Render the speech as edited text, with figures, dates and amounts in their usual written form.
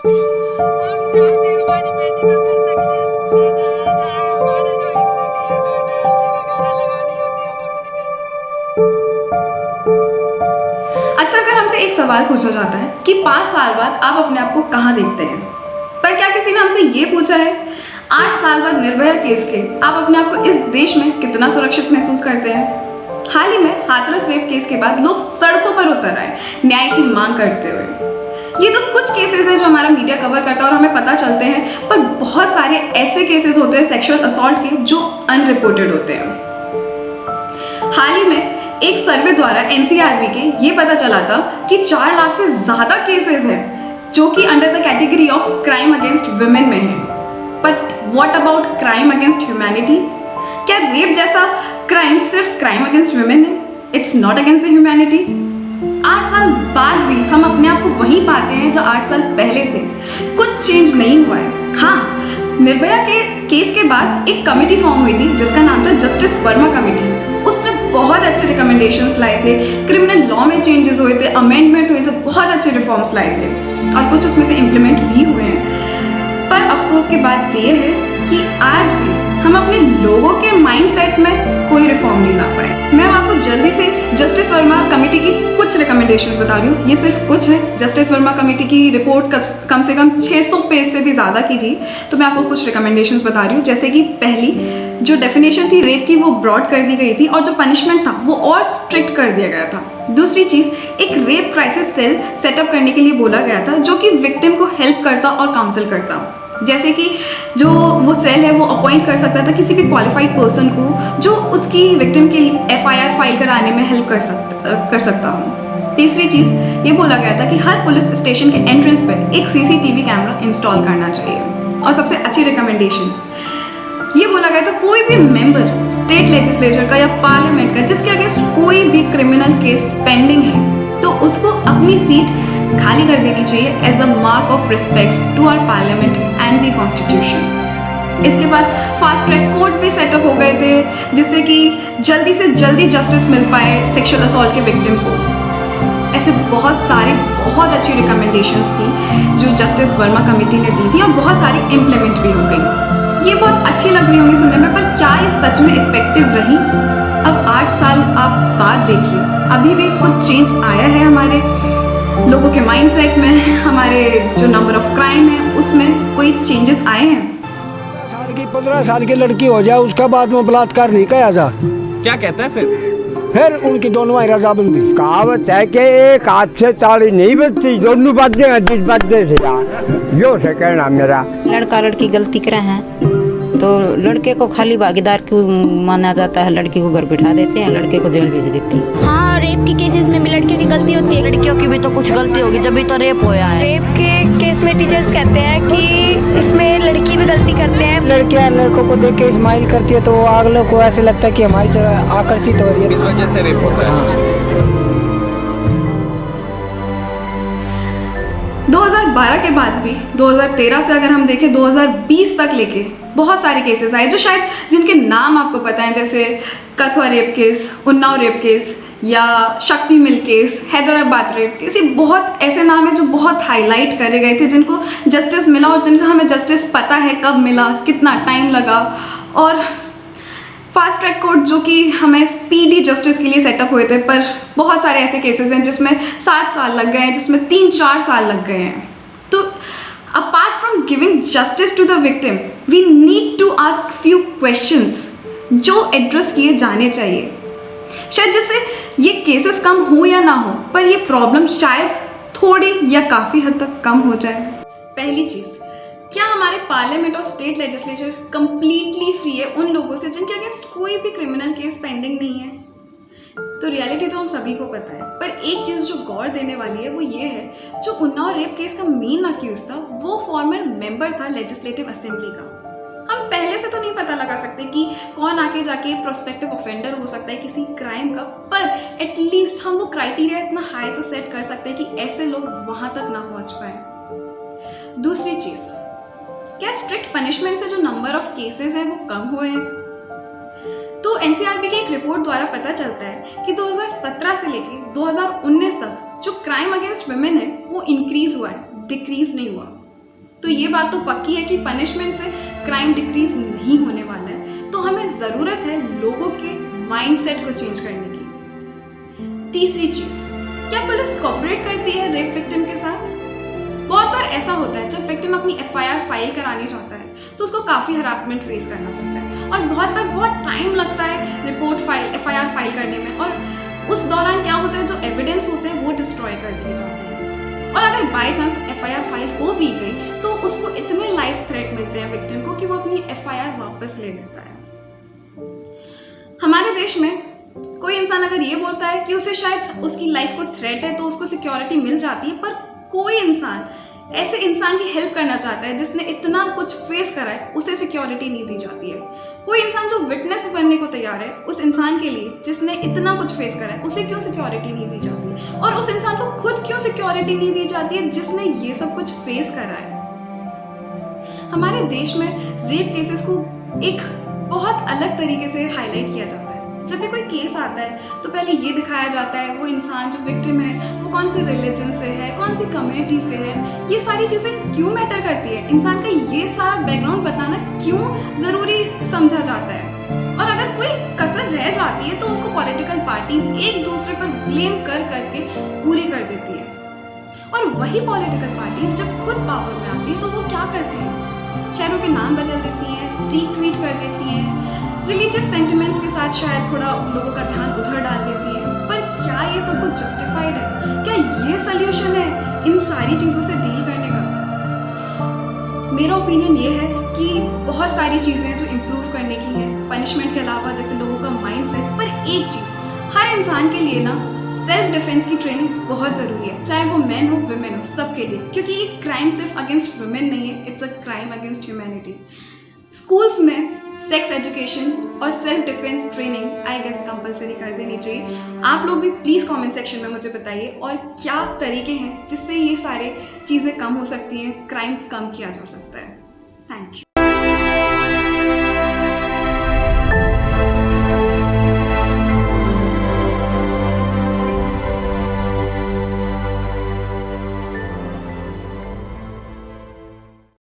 अक्सर अगर हमसे एक सवाल पूछा जाता है कि 5 साल बाद आप अपने आप को कहाँ देखते हैं, पर क्या किसी ने हमसे ये पूछा है 8 साल बाद निर्भया केस के आप अपने आप को इस देश में कितना सुरक्षित महसूस करते हैं? हाल ही में हाथरस रेप केस के बाद लोग सड़कों पर उतर आए न्याय की मांग करते हुए। ये तो कुछ केसेस हैं जो हमारा मीडिया कवर करता है और हमें पता चलते हैं, पर बहुत सारे ऐसे केसेस होते हैं सेक्सुअल असॉल्ट के जो अनरिपोर्टेड होते हैं। हाल ही में एक सर्वे द्वारा एनसीआरबी के ये पता चला था कि 4 लाख से ज्यादा केसेस हैं जो कि under the category of crime against women में है। But what about crime against humanity? क्या रेप जैसा क्राइम सिर्फ क्राइम अगेंस्ट वुमेन है? It's not against the humanity. 8 साल बाद भी हम अपने आप को वहीं पाते हैं जो 8 साल पहले थे। कुछ चेंज नहीं हुआ है। हाँ, निर्भया के केस के बाद एक कमेटी फॉर्म हुई थी जिसका नाम था जस्टिस वर्मा कमेटी। उसने बहुत अच्छे रिकमेंडेशंस लाए थे, क्रिमिनल लॉ में चेंजेस हुए थे, अमेंडमेंट हुए थे, बहुत अच्छे रिफॉर्म्स लाए थे और कुछ उसमें से इम्प्लीमेंट भी हुए हैं। पर अफसोस की बात यह है कि आज भी हम अपने लोगों के माइंडसेट में कोई रिफॉर्म नहीं ला पाए। मैं आपको जल्दी से जस्टिस वर्मा कमेटी की कुछ रिकमेंडेशंस बता रही हूँ। ये सिर्फ कुछ है। जस्टिस वर्मा कमेटी की रिपोर्ट कम से कम 600 पेज से भी ज़्यादा की थी, तो मैं आपको कुछ रिकमेंडेशंस बता रही हूँ। जैसे कि पहली जो डेफिनेशन थी रेप की वो ब्रॉड कर दी गई थी और जो पनिशमेंट था वो और स्ट्रिक्ट कर दिया गया था। दूसरी चीज़, एक रेप क्राइसिस सेल सेटअप करने के लिए बोला गया था जो कि विक्टिम को हेल्प करता और काउंसिल करता। जैसे कि जो वो सेल है वो अपॉइंट कर सकता था किसी भी क्वालिफाइड पर्सन को जो उसकी विक्टिम की एफआईआर फाइल कराने में हेल्प कर सकता हो। तीसरी चीज़ ये बोला गया था कि हर पुलिस स्टेशन के एंट्रेंस पर एक सीसीटीवी कैमरा इंस्टॉल करना चाहिए। और सबसे अच्छी रिकमेंडेशन ये बोला गया था कोई भी मेंबर स्टेट लेजिस्लेचर का या पार्लियामेंट का जिसके अगेंस्ट कोई भी क्रिमिनल केस पेंडिंग है तो उसको अपनी सीट खाली कर देनी चाहिए as a mark of respect to our parliament and the constitution. इसके बाद फास्ट ट्रैक कोर्ट भी सेटअप हो गए थे जिससे कि जल्दी से जल्दी जस्टिस मिल पाए सेक्सुअल असॉल्ट के विक्टिम को। ऐसे बहुत अच्छी रिकमेंडेशंस थी जो जस्टिस वर्मा कमेटी ने दी थी और बहुत सारी इम्प्लीमेंट भी हो गई। ये बहुत अच्छी लग रही होंगी सुनने में, पर क्या ये सच में इफेक्टिव रही? अब 8 साल आप बाद देखिए, अभी भी कुछ चेंज आया है हमारे लोगों के माइंडसेट में, हमारे जो नंबर ऑफ क्राइम है उसमें कोई चेंजेस आए हैं? 15 साल की लड़की हो जाए उसका बाद में बलात्कार नहीं किया जा। क्या कहता है फिर उनकी दोनों भाई रजाबंदी। कहावत है कि एक हाथ से ताली नहीं बजती, दोनों बजते हैं जिस बजते से यार। जो से कहना मेरा लड़का लड़की गलती करे हैं तो लड़के को खाली भागीदार क्यों माना जाता है? लड़की को घर बिठा देते हैं, लड़के को जेल भेज देते हैं। हाँ, रेप के केसेस में भी लड़कियों की गलती होती है। लड़कियों की भी तो कुछ गलती होगी जब भी तो रेप होया है। रेप के केस में टीचर्स कहते हैं कि इसमें लड़की भी गलती करते हैं। लड़कियां लड़कों को देख के स्माइल करती है तो अगले को ऐसे लगता है कि हमारी से आकर्षित हो रही है, इस वजह से रेप होता है। 2012 के बाद भी 2013 से अगर हम देखें 2020 तक लेके बहुत सारे केसेस आए जो शायद जिनके नाम आपको पता है, जैसे Kathua rape case, Unnao rape case या Shakti mill case, Hyderabad rape case. ये बहुत ऐसे नाम है जो बहुत हाईलाइट करे गए थे, जिनको जस्टिस मिला और जिनका हमें जस्टिस पता है कब मिला, कितना टाइम लगा। और फास्ट ट्रैक कोर्ट जो कि हमें स्पीडी जस्टिस के लिए सेटअप हुए थे, पर बहुत सारे ऐसे केसेस हैं जिसमें 7 साल लग गए हैं, जिसमें 3-4 साल लग गए हैं। तो apart from giving justice to the victim we need to ask few questions जो एड्रेस किए जाने चाहिए, शायद जिससे ये केसेस कम हो या ना हो, पर ये प्रॉब्लम शायद थोड़ी या काफ़ी हद तक कम हो जाए। पहली चीज़, क्या हमारे पार्लियामेंट और स्टेट लेजिस्लेचर कंप्लीटली फ्री है उन लोगों से जिनके अगेंस्ट कोई भी क्रिमिनल केस पेंडिंग नहीं है? तो रियलिटी तो हम सभी को पता है, पर एक चीज़ जो गौर देने वाली है वो ये है, जो उन्नाव रेप केस का मेन अक्यूज था वो फॉर्मर मेंबर था लेजिस्लेटिव असेंबली का। हम पहले से तो नहीं पता लगा सकते कि कौन आके जाके प्रोस्पेक्टिव ऑफेंडर हो सकता है किसी क्राइम का, पर एटलीस्ट हम वो क्राइटेरिया इतना हाई तो सेट कर सकते हैं कि ऐसे लोग वहाँ तक ना पहुँच पाए। दूसरी चीज़, क्या स्ट्रिक्ट पनिशमेंट से जो नंबर ऑफ केसेस हैं वो कम हुए हैं? तो एनसीआरबी की एक रिपोर्ट द्वारा पता चलता है कि 2017 से लेकर 2019 तक जो क्राइम अगेंस्ट वुमेन है वो इंक्रीज हुआ है, डिक्रीज नहीं हुआ। तो ये बात तो पक्की है कि पनिशमेंट से क्राइम डिक्रीज नहीं होने वाला है। तो हमें ज़रूरत है लोगों के माइंडसेट को चेंज करने की। तीसरी चीज़, क्या पुलिस कोऑपरेट करती है रेप विक्टिम के साथ? बहुत बार ऐसा होता है जब विक्टिम अपनी FIR फाइल करानी चाहता है तो उसको काफ़ी हरासमेंट फेस करना पड़ता है और बहुत बार बहुत टाइम लगता है रिपोर्ट फाइल FIR फाइल करने में, और उस दौरान क्या होता है जो एविडेंस होते हैं वो डिस्ट्रॉय कर दिए जाते हैं। और अगर बाय चांस FIR फाइल हो भी गई तो उसको इतने लाइफ थ्रेट मिलते हैं विक्टिम को कि वो अपनी FIR वापस ले लेता है। हमारे देश में कोई इंसान अगर ये बोलता है कि उसे शायद उसकी लाइफ को थ्रेट है तो उसको सिक्योरिटी मिल जाती है, पर कोई इंसान ऐसे इंसान की हेल्प करना चाहता है जिसने इतना कुछ फेस करा है, उसे सिक्योरिटी नहीं दी जाती है। कोई इंसान जो विटनेस बनने को तैयार है, उस इंसान के लिए जिसने इतना कुछ फेस करा है, उसे क्यों सिक्योरिटी नहीं दी जाती? और उस इंसान को खुद क्यों सिक्योरिटी नहीं दी जाती है जिसने ये सब कुछ फेस करा है? हमारे देश में रेप केसेस को एक बहुत अलग तरीके से हाईलाइट किया जाता है। जब भी कोई केस आता है तो पहले ये दिखाया जाता है वो इंसान जो विक्टिम है वो कौन से रिलीजन से है, कौन सी कम्युनिटी से है। ये सारी चीज़ें क्यों मैटर करती है? इंसान का ये सारा बैकग्राउंड बताना क्यों ज़रूरी समझा जाता है? और अगर कोई कसर रह जाती है तो उसको पॉलिटिकल पार्टीज एक दूसरे पर ब्लेम कर करके पूरी कर देती है। और वही पॉलिटिकल पार्टीज जब खुद पावर में आती है तो वो क्या करती हैं? शहरों के नाम बदल देती हैं, रीट्वीट कर देती हैं, रिलीजियस सेंटिमेंट्स के साथ शायद थोड़ा लोगों का ध्यान उधर डाल देती है। पर क्या ये सब कुछ जस्टिफाइड है? क्या ये सल्यूशन है इन सारी चीज़ों से डील करने का? मेरा ओपिनियन ये है कि बहुत सारी चीज़ें जो इम्प्रूव करने की है पनिशमेंट के अलावा, जैसे लोगों का माइंडसेट। पर एक चीज़ हर इंसान के लिए ना सेल्फ डिफेंस की ट्रेनिंग बहुत ज़रूरी है, चाहे वो मैन हो विमेन हो, सबके लिए। क्योंकि ये क्राइम सिर्फ अगेंस्ट वुमेन नहीं है, it's a crime against humanity. Schools में सेक्स एजुकेशन और self defence training I guess compulsory कर देनी चाहिए। आप लोग भी प्लीज़ कमेंट सेक्शन में मुझे बताइए और क्या तरीके हैं जिससे ये सारे चीज़ें कम हो सकती हैं, क्राइम कम किया जा सकता है। Thank you.